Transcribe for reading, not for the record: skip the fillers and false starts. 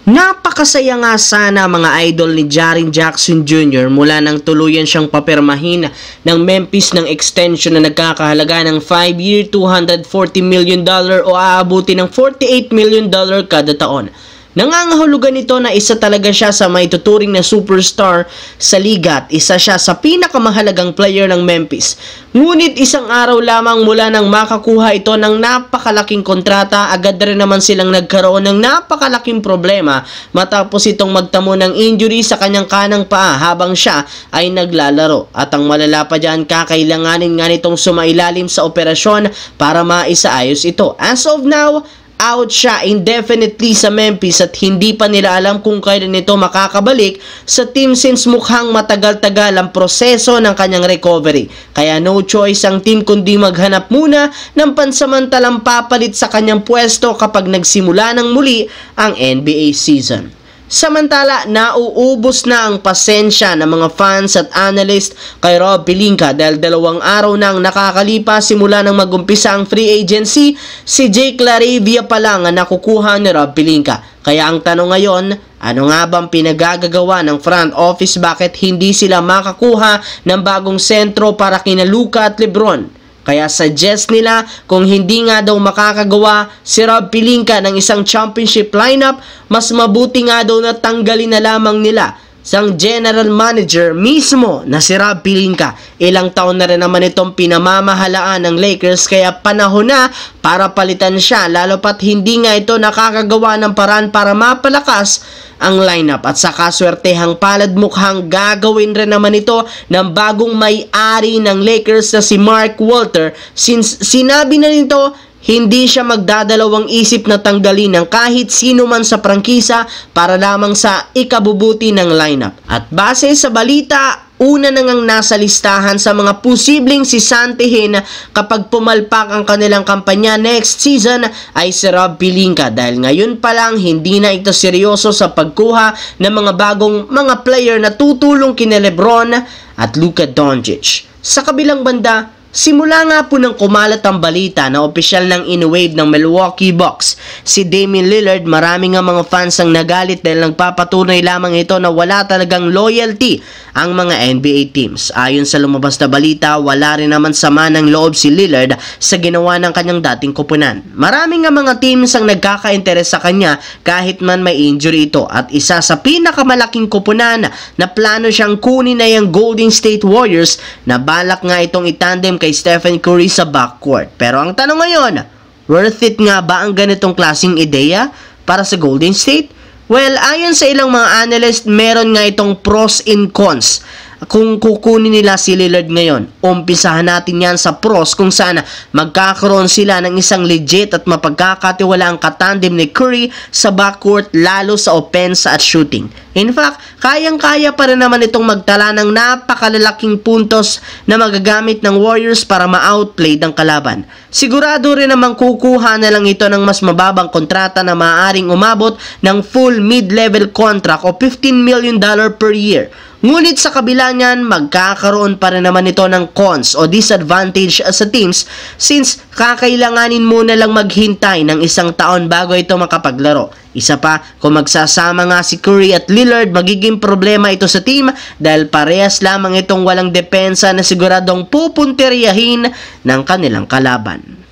Napakasaya nga sana mga idol ni Jaren Jackson Jr. mula nang tuluyan siyang papirmahin ng Memphis ng extension na nagkakahalaga ng 5-year $240 million o aabuti ng $48 million kada taon. Nangangahulugan nito na isa talaga siya sa may tuturing na superstar sa liga at isa siya sa pinakamahalagang player ng Memphis. Ngunit isang araw lamang mula nang makakuha ito ng napakalaking kontrata, agad rin naman silang nagkaroon ng napakalaking problema matapos itong magtamo ng injury sa kanyang kanang paa habang siya ay naglalaro. At ang malala pa dyan, kakailanganin nga nitong sumailalim sa operasyon para maisaayos ito. As of now, out siya indefinitely sa Memphis at hindi pa nila alam kung kailan ito makakabalik sa team since mukhang matagal-tagal ang proseso ng kanyang recovery. Kaya no choice ang team kundi maghanap muna ng pansamantalang papalit sa kanyang pwesto kapag nagsimula ng muli ang NBA season. Samantala, nauubos na ang pasensya ng mga fans at analyst kay Rob Pelinka dahil 2 araw nang nakakalipas simula nang magumpisa ang free agency, si Jake LaRavia pa lang ang nakukuha ni Rob Pelinka. Kaya ang tanong ngayon, ano nga bang pinagagagawa ng front office, bakit hindi sila makakuha ng bagong sentro para kina Luka at Lebron? Kaya suggest nila kung hindi nga daw makakagawa si Rob Pelinka ng isang championship lineup, mas mabuti nga daw na tanggalin na lamang nila sang general manager mismo na si Rob Pelinka. Ilang taon na rin naman itong pinamamahalaan ng Lakers kaya panahon na para palitan siya, lalo pat hindi nga ito nakakagawa ng paraan para mapalakas ang lineup. At sa kaswertehang palad, mukhang gagawin rin naman ito ng bagong may-ari ng Lakers na si Mark Walter, since sinabi na nito hindi siya magdadalawang isip na tanggalin ng kahit sino man sa prangkisa para lamang sa ikabubuti ng lineup. At base sa balita, una na ngang nasa listahan sa mga posibleng sisantihin kapag pumalpak ang kanilang kampanya next season ay si Rob Pelinka, dahil ngayon pa lang hindi na ito seryoso sa pagkuha ng mga bagong mga player na tutulong kina Lebron at Luka Doncic. Sa kabilang banda, simula nga po nang kumalat ang balita na opisyal nang in-wave ng Milwaukee Bucks si Damian Lillard, marami nga mga fans ang nagalit dahil nagpapatunay lamang ito na wala talagang loyalty ang mga NBA teams. Ayon sa lumabas na balita, wala rin naman sama ng loob si Lillard sa ginawa ng kanyang dating koponan. Marami nga mga teams ang nagkaka-interes sa kanya kahit man may injury ito, at isa sa pinakamalaking koponan na plano siyang kunin ay ang Golden State Warriors na balak nga itong itandem kay Stephen Curry sa backcourt. Pero ang tanong ngayon, worth it nga ba ang ganitong klaseng ideya para sa Golden State? Well, ayon sa ilang mga analyst, meron nga itong pros and cons kung kukunin nila si Lillard ngayon. Umpisahan natin yan sa pros, kung saan magkakaroon sila ng isang legit at mapagkakatiwalaang katandem ni Curry sa backcourt, lalo sa offense at shooting. In fact, kayang-kaya pa rin naman itong magtala ng napakalalaking puntos na magagamit ng Warriors para ma-outplay ng kalaban. Sigurado rin namang kukuha na lang ito ng mas mababang kontrata na maaaring umabot ng full mid-level contract o $15 million per year. Ngunit sa kabila niyan, magkakaroon pa rin naman ito ng cons o disadvantage sa teams, since kakailanganin muna lang maghintay ng 1 taon bago ito makapaglaro. Isa pa, kung magsasama nga si Curry at Lillard, magiging problema ito sa team dahil parehas lamang itong walang depensa na siguradong pupunteriyahin ng kanilang kalaban.